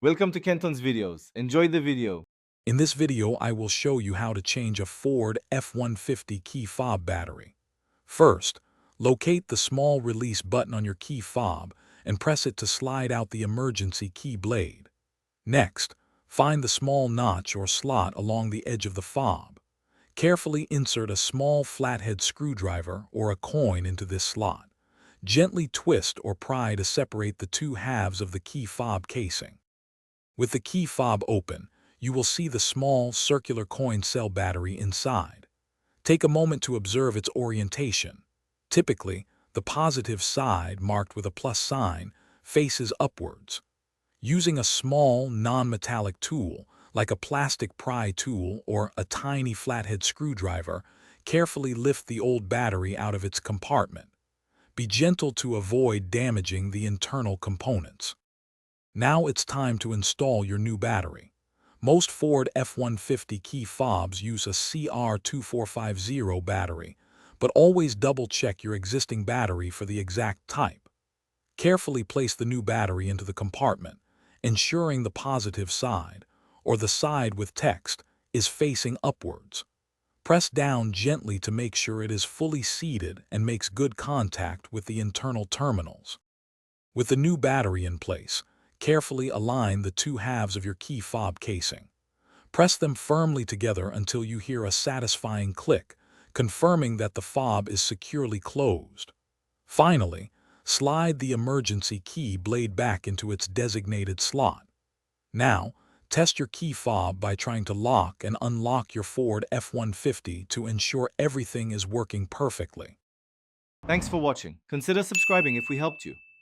Welcome to Kenton's videos. Enjoy the video. In this video, I will show you how to change a Ford F150 key fob battery. First, locate the small release button on your key fob and press it to slide out the emergency key blade. Next, find the small notch or slot along the edge of the fob. Carefully insert a small flathead screwdriver or a coin into this slot. Gently twist or pry to separate the two halves of the key fob casing. With the key fob open, you will see the small circular coin cell battery inside. Take a moment to observe its orientation. Typically, the positive side, marked with a plus sign, faces upwards. Using a small, non-metallic tool, like a plastic pry tool or a tiny flathead screwdriver, carefully lift the old battery out of its compartment. Be gentle to avoid damaging the internal components. Now it's time to install your new battery. Most Ford F150 key fobs use a CR2450 battery, but always double-check your existing battery for the exact type. Carefully place the new battery into the compartment, ensuring the positive side, or the side with text, is facing upwards. Press down gently to make sure it is fully seated and makes good contact with the internal terminals. With the new battery in place, carefully align the two halves of your key fob casing. Press them firmly together until you hear a satisfying click, confirming that the fob is securely closed. Finally, slide the emergency key blade back into its designated slot. Now, test your key fob by trying to lock and unlock your Ford F150 to ensure everything is working perfectly. Thanks for watching. Consider subscribing if we helped you.